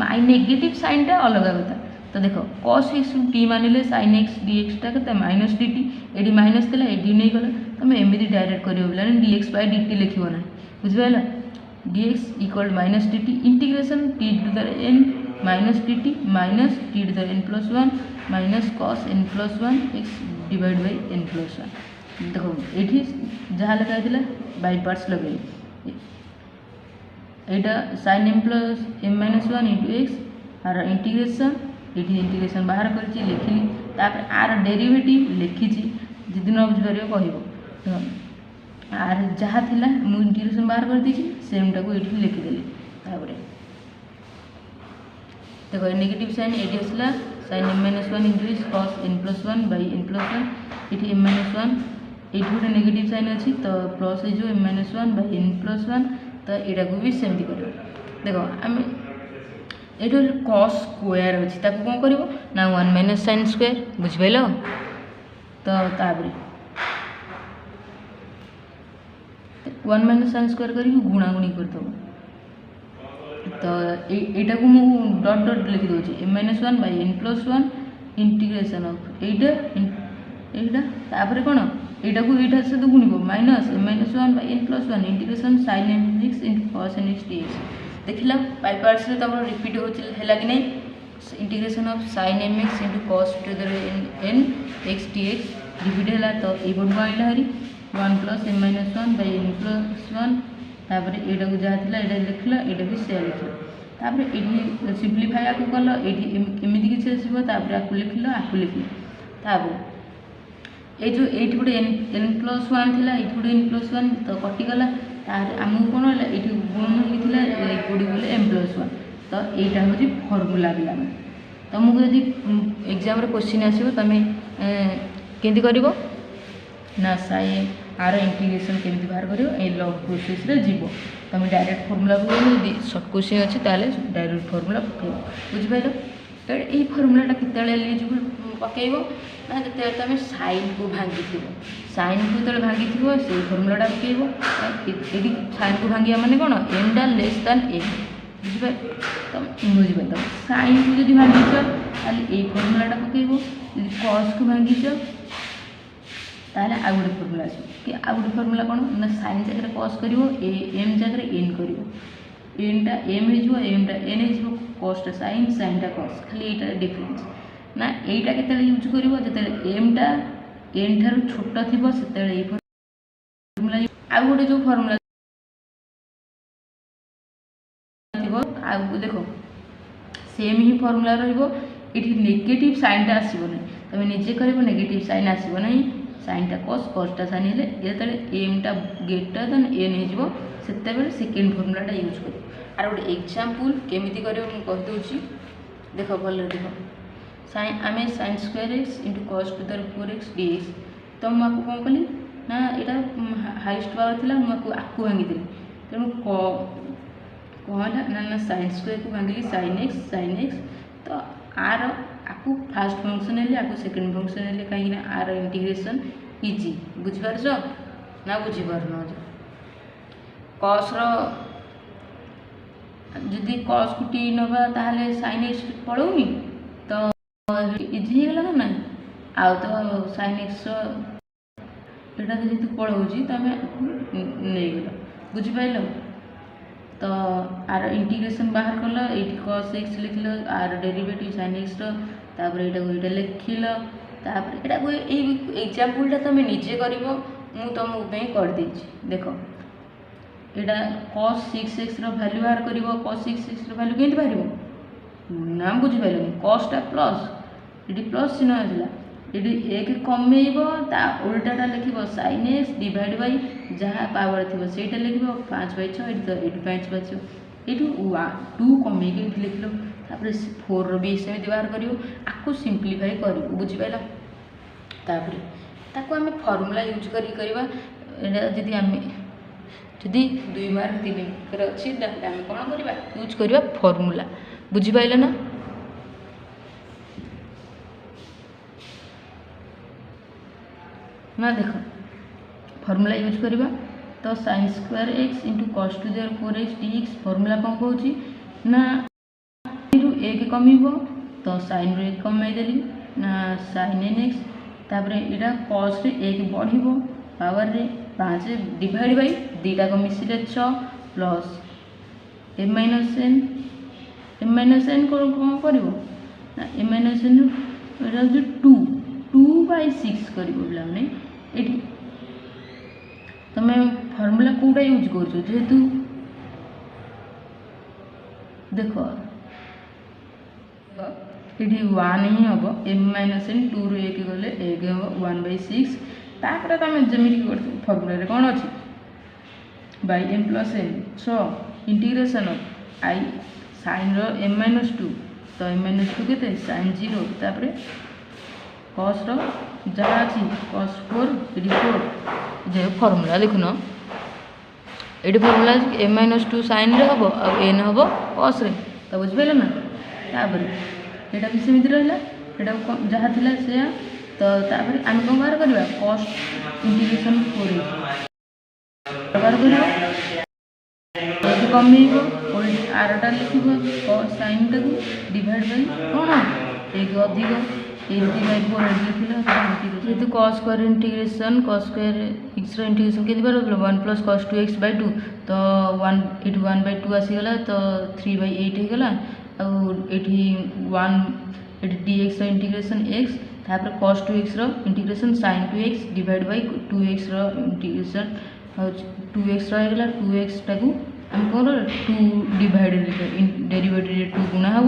माइ नेगेटिव साइनटा अलग कथा तो देख कस एक्स टी मानिले साइन एक्स dxटा के माइनस dt ये माइनस थी ये नहीं गला तुम एमती डायरेक्ट कर dx/dt लिख ना बुझिपाल dx = -dt integration t⁻n -dt minus t⁻n+1 minus cos n+1 x / n+1 देखो ये जहाँ लिखाई बाई पार्ट्स लगे यहाँ sin m-1 × x आर इंटीग्रेशन ये इंटीग्रेशन बाहर कर लिखिली तापर आर डेरिवेटिव लिखी जिद न बुझिपार कह आर जहाँ थिला मु इंटीग्रेशन बाहर कर दीजिए सेमटा को ये लिखिदेली तापर देखो नेगेटिव साइन ये आसला sin m-1 increase cos n+1/n+1 ये m-1 ये गोटे नेगेटिव साइन अच्छी तो प्लस हो m-1/n+1 तो यहाँ को भी सेमती कर देखो आम ये cos स्क्वायर अच्छी कौन कर ना 1 - sin स्क्वायर बुझिपाल तो तापर 1 - sin स्क्वायर कर गुणागुणी करदेव तो यहाँ को मुझे डट डट लिखी दूसरी m-1/n+1 इंटीग्रेशन ऑफ यहाँ तापर कौन यहाँ को यहाँ सहित गुणिब minus m-1/n+1 integration sin mx × cos nx dx देखला बाय पार्ट्स रे तब रिपीट होला कि नहीं integration of sin mx × cos nx dx repeat है तो ये पटू आइला हरी 1 + m-1/n+1 तापर यहाँ को जहाँ थी यहाँ लिखल यहाँ भी से लिखल तापर ये सिंप्लीफाई आपको कल ये एमती किसी आसपर आपको लिखल तापर ये जो ये गोटे n+1 थी ये गोटे n+1 तो कटिगला आमको कौन है ये गुण होता है गोटे बोले m+1 तो यहाँ हूँ फर्मूला पे तुमको यदि एग्जाम क्वेश्चन आसो तुम केमती कर ना साइन आर इंटीग्रेशन केमती बाहर कर लॉग प्रोसेस रे जीव तुम डायरेक्ट फर्मूला पकड़ सर्ट क्वेश्चन अच्छे डायरेक्ट फर्मूला पकड़ बुझिपाल ये फर्मूलाटा केत एलिजिबल पकड़ ना जो तुम साइन को भांगी साइन को जो भांगी से फर्मूलाटा पकड़ ये साइन को भांगा माने कौन एमटा लेस दैन एम बुझिपाल तुम साइन को जब भांगीच ये फर्मूलाटा पकड़ कस को भांगीच ताहले आ गोटे फर्मूला आस कि आ गोटे फर्मूला कौन ना साइन जगह कस कर एम जगह एन कर एनटा एम हो एमटा एन हो कसटा साइन साइनटा कस खाली यहाँ डिफरेन्स ना यहीटा के यूज कर जो एमटा एन ठार छोट थी से फर्मूला आ गोटे जो फर्मूला देख सेम ही फर्मूला रही नेगेटिव साइनटा आसबना तुम निजे कर नेगेटिव साइन आसबना साइनटा कस कसटा साइन हेल्ले जो एमटा ग्रेटर देन एन हो सेकेंड फर्मूलाटा यूज कर आर गोटे एग्जाम्पल केमी कर कहीदे देख भल देख साइन आम sin square x × cos to the 4x dx तो मुझे कौन कली ना यहाँ हाइस्ट पावर थी मुझे आपको भांगीदेली तेणु कौन है ना sin स्क्वायर को भांगिली sin x तो आर आपको फास्ट फंक्शन है आपको सेकेंड फंक्शन है कहीं आर इंटीग्रेशन इजी बुझिपार ना बुझीपार कस जदि कस को टी नवा ताहले sin x पड़ोनी तो इजी होगा ना ना आउ तो sin x यहाँ जेहतु पड़ोची तो आम नहीं गल बुझिपाल तो आर इंटीग्रेशन बाहर कल ये cos x लिखल आर डेरिवेटिव sin x तापर यहाँ लिखिल तापर यहाँ एग्जाम्पलटा तुम निजे कर तुमको करदे देख यहाँ cos 6x भैल्यू बाहर कर cos 6x भैल्यू केमती बाहर ना बुझिपारे cosटा प्लस ये प्लस चिन्ह आसला ये एक कमेब उल्टाटा लिख sin x डिवाइड बाई जहाँ पावर थी से लिख 5/6 ये 5/6 ये 2 कमेक लिख लो तापर 4 भी सेमती बाहर कर आपको सिंप्लीफाई कर बुझिपाल तापर ताको आम फर्मूला यूज करी आम जदि 2 मार्क 3 मार्क अच्छी आम कौन करवा यूज करवा फर्मूला बुझिपाल ना ना देख फर्मूला यूज करवा तो sin square x × cos to the 4x dx formula कौन कौन ना एक कमिब तो sin रू एक कमेदेली ना sin nx तापर यहाँ cos रे एक बढ़ पावर रे 5 डिवाइड बाई दुईटा को मिसिले 6 प्लस m-n कौन कर m-n 2/6 कर ये तुम फर्मूला कौटा यूज कर जेहेतु देख ये 1 ही हम m-n 2 रू 1 गले 1 हम 1/6 तापर तुम जमी फर्मूला कौन अच्छी by m plus n 6 integration of I sine m minus 2 तो एम माइनस 2 के साइन 0 तापर कस जहाँ अच्छी कस 4 4 जो फर्मूला देखुन ये फर्मूला एम माइनस 2 साइन रे हम एन हम कस रे तो बुझिपारे ना तापर यहाँ भी सेमती रहा यहाँ जहाँ थी से तो तापर आम कौन बाहर करवा कस इंटीग्रेशन 4 बाहर कर कम आरटा लिख साइन टाक डिवाइड बाय कौन एक अधिक जेहेतु cos square integration cos square x integration के बार 1 प्लस कस 2x बाय 2 तो 1 ये 1 बाय 2 आसीगला तो 3 बाय 8 होगला आठी 1 dx इंटीग्रेशन x तापर cos 2x integration sin 2x divide by 2x integration 2x रहीगला 2x टाकू आम कौन 2 डिवाइडेड डेरिवेटिव 2 गुणा हम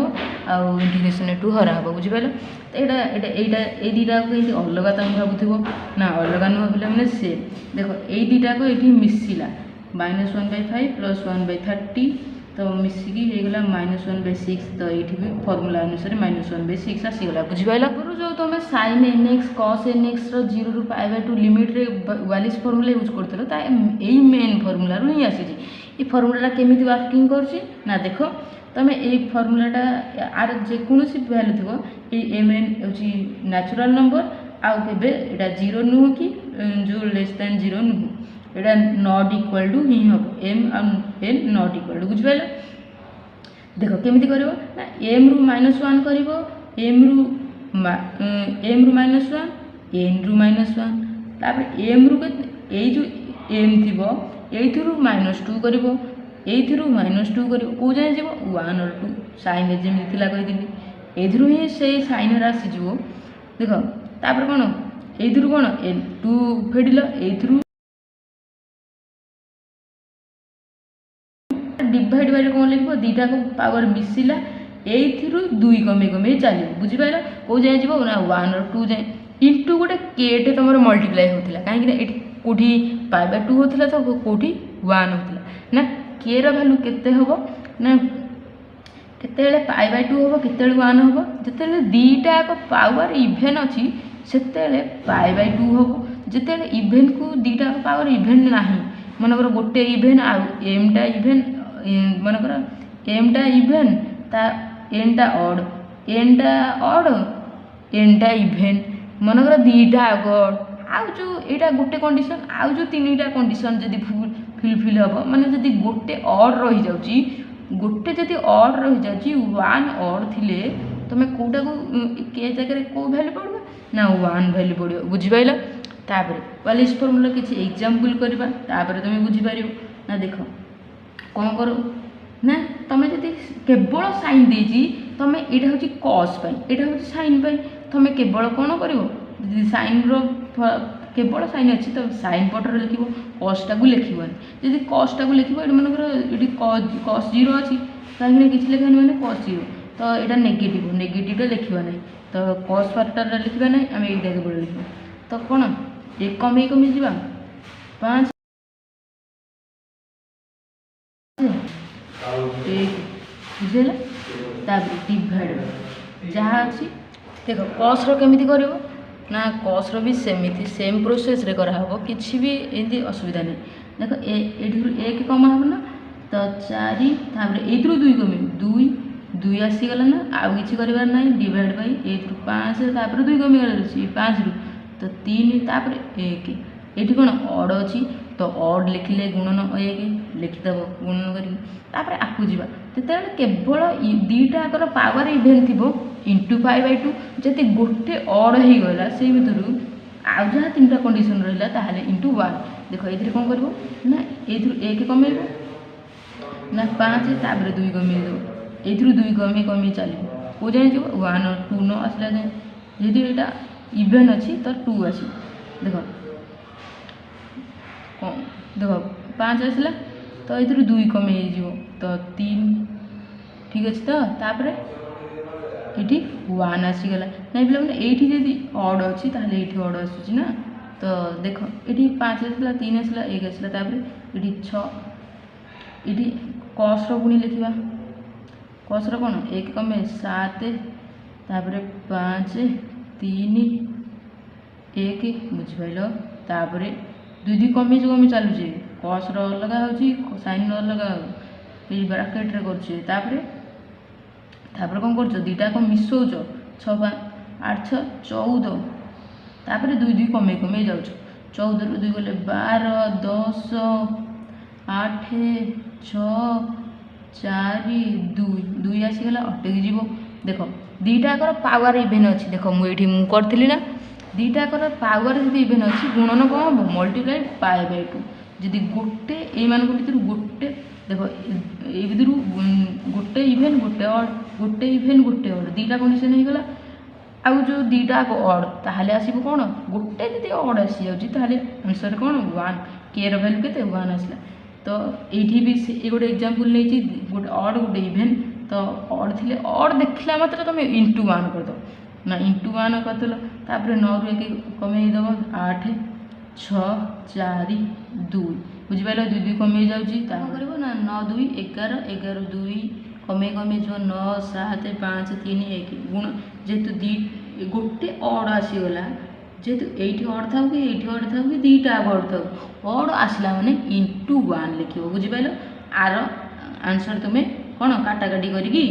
आउ इंटीग्रेशन 2 हरा हम बुझिपारे तो यहाँ दुटा को ये अलग तुम भावुव ना अलग नुह पे मैंने से देख ये दुटा को ये मिसला -1/5 प्लस 1/30 तो मिसिकी होगला -1/6 तो ये भी फर्मूला अनुसार -1/6 आसीगला बुझिपारा जो तुम sin nx cos nx रो 0 ରୁ π/2 लिमिट रे वालिस फर्मूला यूज करते यही मेन फर्मूला रू ही आसी ये फर्मूला केमी वर्किंग कर ना देख तुम ये फर्मूलाटा आर जेकोसी भैल्यू थी ये एम एन हूँ न्याचुराल नंबर आउ के जीरो नुह कि जो लेस दैन जीरो नुह यहाँ नॉट इक्वल टू ही हम M N not equal to बुझिपारे देख केमी कर एम रु -1 कर एम रु -1 एन रु -1 तापर एम रु ये जो एम थी ये -2 कर -2 कर कौ जाए जीव 1 और 2 साइन जमी कहीदी ये से साइन आसीज देख तापर कौन ये कौन एन 2 फेडिल ये डिवाइड बाय कौन लिख दीटा को पावर मिसिला ये 2 कमे कमे चलो बुझिपार कौ जाए जीव ना 1 और 2 जाए इंटू गोटे केटे तुम मल्टीप्लाई होता कहीं कौटी π/2 होता तो कौटी 1 होता ना के भैल्यू केते हम ना केते π/2 हम केते 1 हम जिते दीटा पावर इभेन अच्छी से π/2 हम जिते इभेन को दीटा पावर इभेन ना मनकर गोटे इभेन आ एमटा इभेन मनकर एमटा इभेन ता एनटा ऑड एनटा इभेन मनकर दीटा आग आउ जो यहाँ गोटे कंडीशन आउ जो 3टा कंडीशन जदि फुलफिल हम माने जदि गोटे ऑड रही जाउची गोटे जदि ऑड रही जाउची 1 ऑड थिले तुम कोटा को के जगह को वैल्यू पड़ो ना 1 वैल्यू पड़ो बुझिपाइल तापर वालिस फॉर्मूला किसी एग्जांपल करबा तापर तुम बुझिपार ना देख कौन करो ना तुम जदि केवल साइन देजी तुम यहाँ हूँ कस यहाँ हूँ साइन तुम केवल कौन कर साइन केवल साइन अच्छी तो साइन पटर लिख कसटा को लिखन जब कसटा को लिख मनकर ये कस 0 अच्छी कहीं किसी लिखानी मैंने कस 0 तो यहाँ नेगेटिव लिखा ना तो कस पार्टा लिखा ना आम यहाँ केवल लिख तो कौन एक कमे जा 5 बुझेगा तापर डिवाइड जहाँ अच्छी देख कस केमी कर ना कस भी सेमती सेम प्रोसेस रे करा हो किसी भी एमती असुविधा नहीं देख ये कमा हम ना तो 4 तापर ये 2 कमे 2 आसीगला ना आउ कि करार ना डिवाइड बाय ये 5 तापर 2 कमी 5 रु तो 3 तापर 1 ये कौन ऑड अच्छी तो ऑड लिखिले गुणन 1 लिखिदेव गुणन कर आकु जा जिते केवल दीटा आकर पावर इभेन थी इंटू 5/2 जब गोटे ऑड हो गला से भर आउ जहाँ 3टा कंडीशन रहा इंटू 1 देख ये कौन कर ना ये 1 कमे ना 5 तापर 2 कमे ये 2 कमे कमे चलो कौ जाए जो 1 और 2 न आसला जाए यदि यहाँ इभेन अच्छी तो 2 अच्छी देख देख 5 आसला तो ये 2 कमे तो 3 ठीक अच्छे तो तापर ये 1 आसीगला ना पे ये जब ऑड अच्छी ये ऑड आसूँ ना तो देख ये 5 आसला 3 आसला 1 आसला तापर ये 6 ये कस गुणी लिखा कस कौन 1 कमे 7 तापर 5 3 1 बुझिपाल तापर 2 2 कमी कमी चलुचे कस अलग हो साइन अलग ये ब्राकेट रे कर कौन कर दुईटा को मिसौच 6 5 8 6 14 तापर 2 2 कमे कमे जाऊँ 14 रू 2 गले 12 10 8 6 4 2 2 आसीगला अटकी जीव देख दीटाकर पावर इभेन अच्छी देख मुझे करी ना दीटाकर पावर जब इभेन अच्छी गुणन कौन हम मल्टीप्लाई पाए बाय 2 जदि गोटे ये भर गोटे देख ये भर गोटे इभेन गोटे अड गोटे इभेन गोटे अड दीटा कंडीशन हो गला आउ जो दीटा अड ताहले आसीबो कौन गोटे जदि अड आसी जाउची आंसर कौन 1 के रो वैल्यू केते 1 आसला तो ये भी ये गोटे एग्जांपल नहीं गोटे अड गोटे इभेन तो अड थिले अड देखला मात्र तुम इंटू 1 कर दो ना इंटू 1 करदेल तापर 9 रू 1 कमे दब 8 6 4 2 बुझिपाल 2 2 कमे जाउची ता करबो ना 9 2 11 11 2 कमे कमे जो 9 7 5 3 1 गुण जेतु दी गोटे अड आसीगला जेतु एठी अड था कि एठी अड था कि दीटा अड था अड आसला माने इंटू 1 लिखिबो बुझिपाल आर आंसर तुमे कौन काटाकाटी करी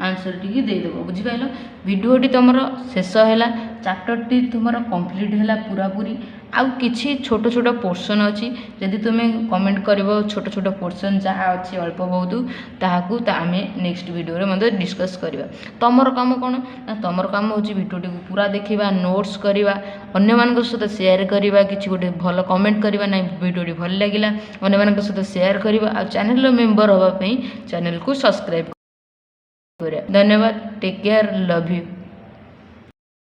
आंसर टी देदेव बुझिपाल भिडियोटी तुम शेष है चैप्टर टी तुम कंप्लीट है पूरा पूरी आउ किछि छोट छोट पोर्शन अच्छी जदि तुम्हें कमेंट कर छोट छोट पोर्शन जहाँ अच्छी अल्प बहुत ताकू आम नेक्स्ट वीडियो मतलब डिस्कस करवा तुमर काम कौन ना तुमर काम हूँ भिडियोटी को पूरा देखा नोट्स करवा अन्य मान सहित सेयार करवा कि गोटे भल कमेंट करवा ना भिडियोटी भल लगे अन्य मान सहित सेयार करवा आ चैनल मेंबर होगापी चैनल को सब्सक्राइब। धन्यवाद। Take care. Love you.